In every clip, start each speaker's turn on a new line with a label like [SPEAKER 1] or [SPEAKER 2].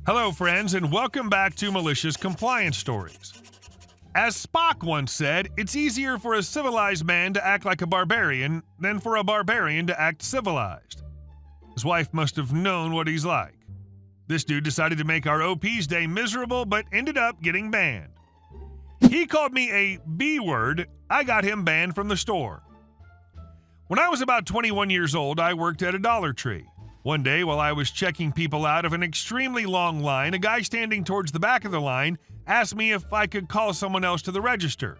[SPEAKER 1] Hello, friends, and welcome back to Malicious Compliance Stories. As Spock once said, it's easier for a civilized man to act like a barbarian than for a barbarian to act civilized. His wife must have known what he's like. This dude decided to make our OP's day miserable, but ended up getting banned. He called me a B word. I got him banned from the store. When I was about 21 years old, I worked at a Dollar Tree. One day, while I was checking people out of an extremely long line, a guy standing towards the back of the line asked me if I could call someone else to the register.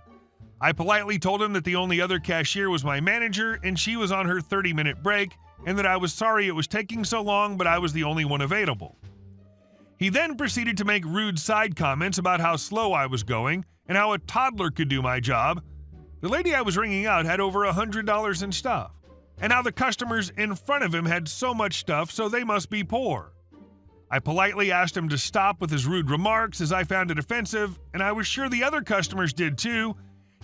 [SPEAKER 1] I politely told him that the only other cashier was my manager and she was on her 30-minute break, and that I was sorry it was taking so long, but I was the only one available. He then proceeded to make rude side comments about how slow I was going and how a toddler could do my job. The lady I was ringing out had over $100 in stuff, and how the customers in front of him had so much stuff, so they must be poor. I politely asked him to stop with his rude remarks as I found it offensive, and I was sure the other customers did too.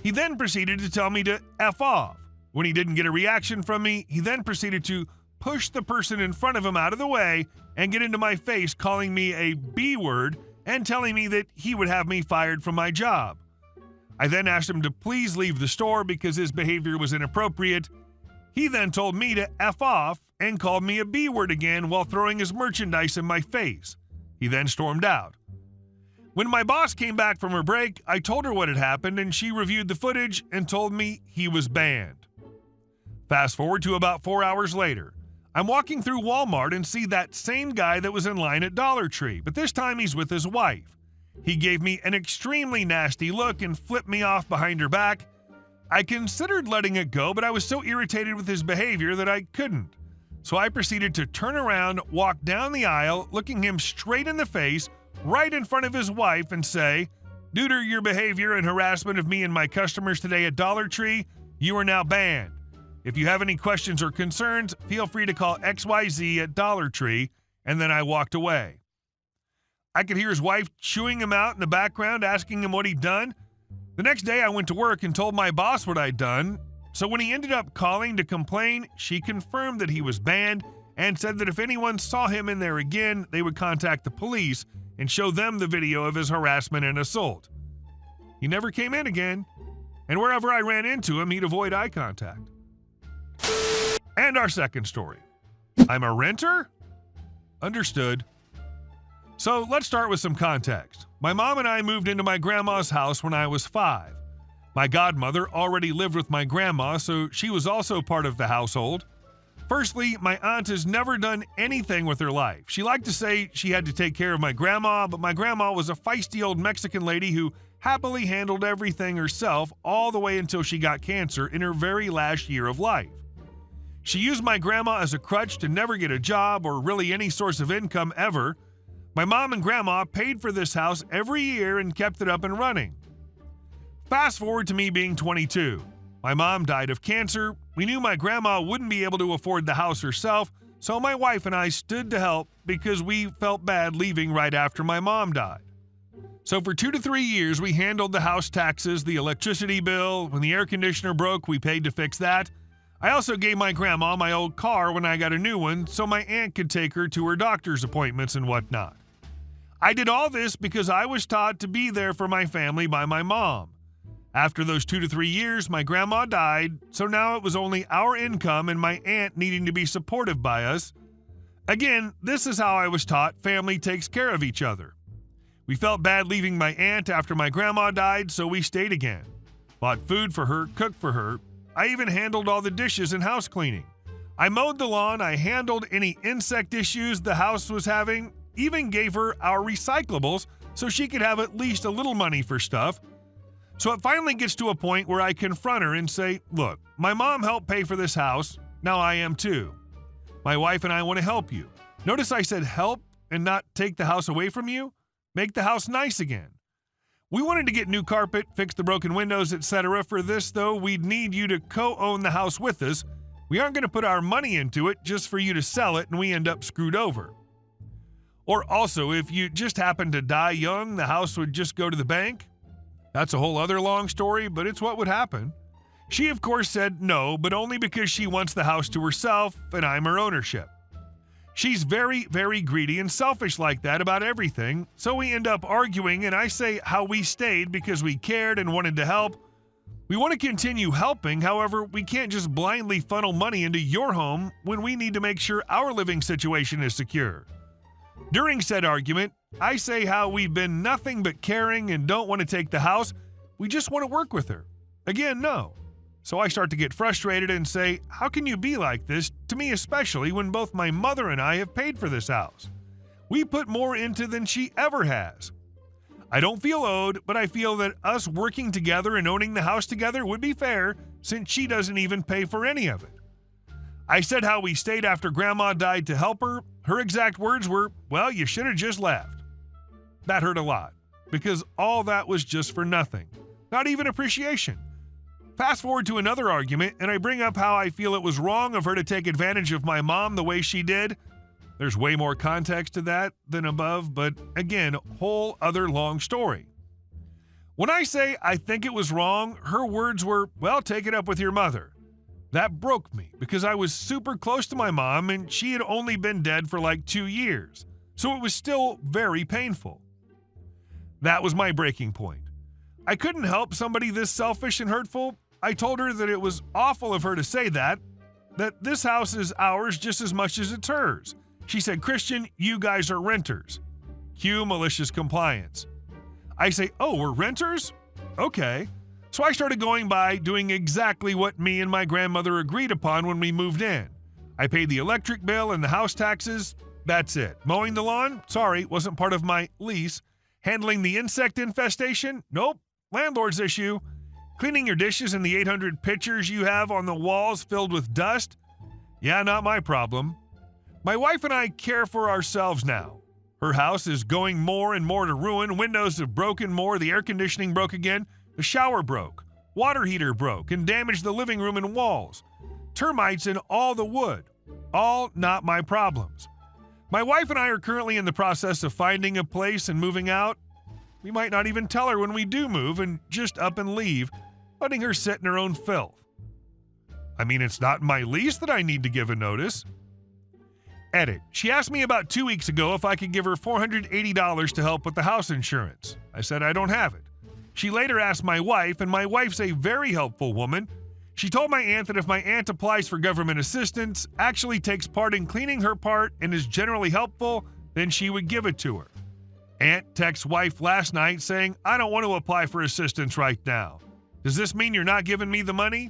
[SPEAKER 1] He then proceeded to tell me to F off. When he didn't get a reaction from me, he then proceeded to push the person in front of him out of the way and get into my face, calling me a B word and telling me that he would have me fired from my job. I then asked him to please leave the store because his behavior was inappropriate. He then told me to F off and called me a B word again while throwing his merchandise in my face. He then stormed out. When my boss came back from her break, I told her what had happened and she reviewed the footage and told me he was banned. Fast forward to about 4 hours later. I'm walking through Walmart and see that same guy that was in line at Dollar Tree, but this time he's with his wife. He gave me an extremely nasty look and flipped me off behind her back. I considered letting it go, but I was so irritated with his behavior that I couldn't. So I proceeded to turn around, walk down the aisle, looking him straight in the face, right in front of his wife, and say, "Due to your behavior and harassment of me and my customers today at Dollar Tree, you are now banned. If you have any questions or concerns, feel free to call XYZ at Dollar Tree," and then I walked away. I could hear his wife chewing him out in the background, asking him what he'd done. The next day I went to work and told my boss what I'd done, so when he ended up calling to complain, she confirmed that he was banned and said that if anyone saw him in there again, they would contact the police and show them the video of his harassment and assault. He never came in again, and wherever I ran into him, he'd avoid eye contact. And our second story. I'm a renter? Understood. So let's start with some context. My mom and I moved into my grandma's house when I was 5. My godmother already lived with my grandma, so she was also part of the household. Firstly, my aunt has never done anything with her life. She liked to say she had to take care of my grandma, but my grandma was a feisty old Mexican lady who happily handled everything herself all the way until she got cancer in her very last year of life. She used my grandma as a crutch to never get a job or really any source of income ever. My mom and grandma paid for this house every year and kept it up and running. Fast forward to me being 22. My mom died of cancer. We knew my grandma wouldn't be able to afford the house herself, so my wife and I stood to help because we felt bad leaving right after my mom died. So for 2 to 3 years, we handled the house taxes, the electricity bill. When the air conditioner broke, we paid to fix that. I also gave my grandma my old car when I got a new one so my aunt could take her to her doctor's appointments and whatnot. I did all this because I was taught to be there for my family by my mom. After those 2 to 3 years, my grandma died, so now it was only our income and my aunt needing to be supportive by us. Again, this is how I was taught family takes care of each other. We felt bad leaving my aunt after my grandma died, so we stayed again. Bought food for her, cooked for her. I even handled all the dishes and house cleaning. I mowed the lawn, I handled any insect issues the house was having, even gave her our recyclables so she could have at least a little money for stuff. So it finally gets to a point where I confront her and say, "Look, my mom helped pay for this house, now I am too. My wife and I want to help you." Notice I said help and not take the house away from you. Make the house nice again. We wanted to get new carpet, fix the broken windows, etc. For this, though, we'd need you to co-own the house with us. We aren't going to put our money into it just for you to sell it and we end up screwed over. Or also, if you just happen to die young, the house would just go to the bank. That's a whole other long story, but it's what would happen. She, of course, said no, but only because she wants the house to herself and I'm her ownership. She's very, very greedy and selfish like that about everything, so we end up arguing and I say how we stayed because we cared and wanted to help. We want to continue helping, however, we can't just blindly funnel money into your home when we need to make sure our living situation is secure. During said argument, I say how we've been nothing but caring and don't want to take the house, we just want to work with her. Again, no. So I start to get frustrated and say, how can you be like this, to me especially, when both my mother and I have paid for this house? We put more into than she ever has. I don't feel owed, but I feel that us working together and owning the house together would be fair, since she doesn't even pay for any of it. I said how we stayed after Grandma died to help her. Her exact words were, well, you should have just left. That hurt a lot, because all that was just for nothing. Not even appreciation. Fast forward to another argument, and I bring up how I feel it was wrong of her to take advantage of my mom the way she did. There's way more context to that than above, but again, whole other long story. When I say I think it was wrong, her words were, well, take it up with your mother. That broke me because I was super close to my mom and she had only been dead for like 2 years, so it was still very painful. That was my breaking point. I couldn't help somebody this selfish and hurtful. I told her that it was awful of her to say that this house is ours just as much as it's hers. She said, Christian, you guys are renters. Cue malicious compliance. I say, oh, we're renters? Okay. So I started going by doing exactly what me and my grandmother agreed upon when we moved in. I paid the electric bill and the house taxes. That's it. Mowing the lawn? Sorry, wasn't part of my lease. Handling the insect infestation? Nope. Landlord's issue. Cleaning your dishes and the 800 pictures you have on the walls filled with dust? Yeah, not my problem. My wife and I care for ourselves now. Her house is going more and more to ruin. Windows have broken more. The air conditioning broke again. The shower broke. Water heater broke and damaged the living room and walls. Termites in all the wood. All not my problems. My wife and I are currently in the process of finding a place and moving out. We might not even tell her when we do move and just up and leave, letting her sit in her own filth. I mean, it's not in my lease that I need to give a notice. Edit. She asked me about 2 weeks ago if I could give her $480 to help with the house insurance. I said I don't have it. She later asked my wife, and my wife's a very helpful woman. She told my aunt that if my aunt applies for government assistance, actually takes part in cleaning her part, and is generally helpful, then she would give it to her. Aunt texts wife last night saying, I don't want to apply for assistance right now. Does this mean you're not giving me the money?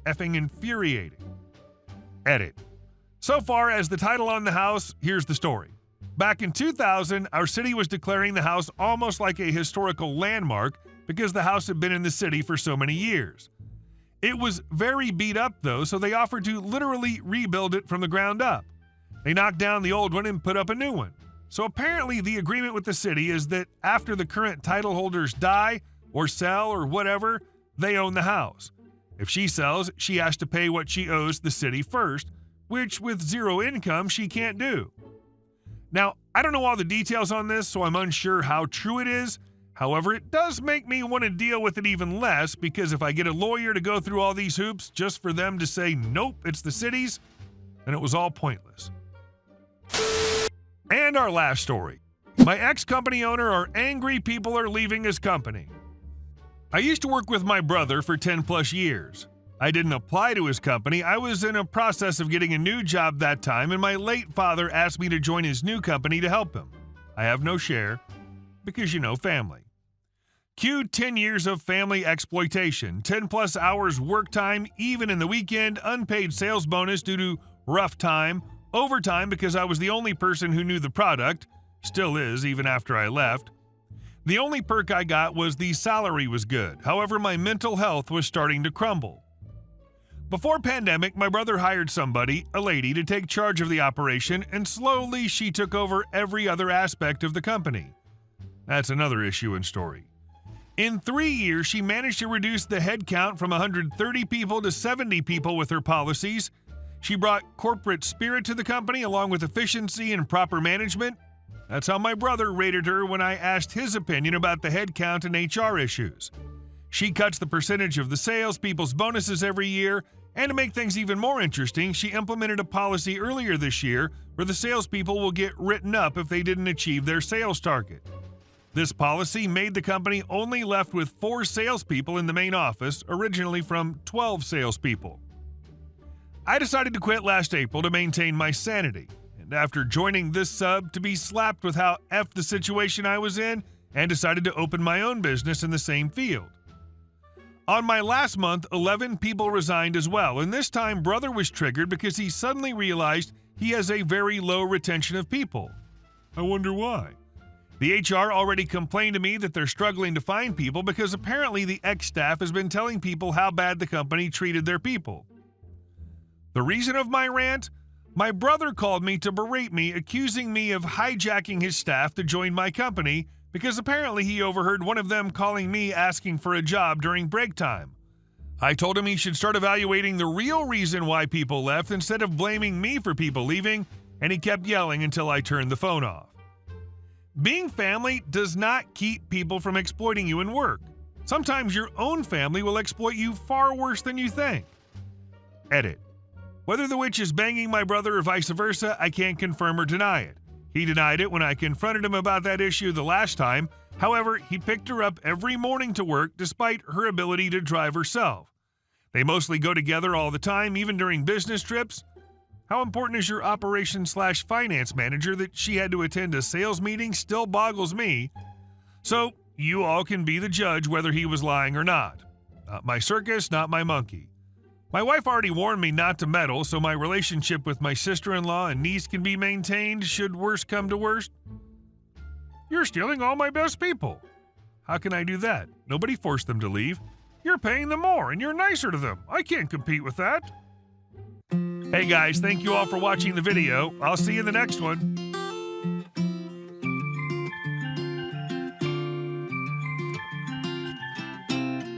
[SPEAKER 1] Effing infuriating. Edit. So far as the title on the house, here's the story. Back in 2000, our city was declaring the house almost like a historical landmark because the house had been in the city for so many years. It was very beat up though, so they offered to literally rebuild it from the ground up. They knocked down the old one and put up a new one. So apparently the agreement with the city is that after the current title holders die or sell or whatever, they own the house. If she sells, she has to pay what she owes the city first, which with zero income she can't do. Now, I don't know all the details on this, so I'm unsure how true it is. However, it does make me want to deal with it even less, because if I get a lawyer to go through all these hoops just for them to say, nope, it's the city's, then it was all pointless. And our last story. My ex-company owner are angry people are leaving his company. I used to work with my brother for 10 plus years. I didn't apply to his company. I was in a process of getting a new job that time, and my late father asked me to join his new company to help him. I have no share, because family. Cue 10 years of family exploitation, 10 plus hours work time, even in the weekend, unpaid sales bonus due to rough time, overtime because I was the only person who knew the product, still is even after I left. The only perk I got was the salary was good. However, my mental health was starting to crumble. Before pandemic, my brother hired somebody, a lady, to take charge of the operation, and slowly she took over every other aspect of the company. That's another issue and story. In 3 years, she managed to reduce the headcount from 130 people to 70 people with her policies. She brought corporate spirit to the company along with efficiency and proper management. That's how my brother rated her when I asked his opinion about the headcount and HR issues. She cuts the percentage of the salespeople's bonuses every year, And to make things even more interesting, she implemented a policy earlier this year where the salespeople will get written up if they didn't achieve their sales target. This policy made the company only left with 4 salespeople in the main office, originally from 12 salespeople. I decided to quit last April to maintain my sanity, and after joining this sub to be slapped with how effed the situation I was in, and decided to open my own business in the same field. On my last month, 11 people resigned as well, and this time brother was triggered because he suddenly realized he has a very low retention of people. I wonder why. The HR already complained to me that they're struggling to find people because apparently the ex-staff has been telling people how bad the company treated their people. The reason of my rant? My brother called me to berate me, accusing me of hijacking his staff to join my company because apparently he overheard one of them calling me asking for a job during break time. I told him he should start evaluating the real reason why people left instead of blaming me for people leaving, and he kept yelling until I turned the phone off. Being family does not keep people from exploiting you in work. Sometimes your own family will exploit you far worse than you think. Edit. Whether the witch is banging my brother or vice versa, I can't confirm or deny it. He denied it when I confronted him about that issue the last time. However, he picked her up every morning to work despite her ability to drive herself. They mostly go together all the time, even during business trips. How important is your operations/finance manager that she had to attend a sales meeting still boggles me. So, you all can be the judge whether he was lying or not. Not my circus, not my monkey. My wife already warned me not to meddle, so my relationship with my sister-in-law and niece can be maintained should worst come to worst. You're stealing all my best people. How can I do that? Nobody forced them to leave. You're paying them more and you're nicer to them. I can't compete with that. Hey guys, thank you all for watching the video. I'll see you in the next one.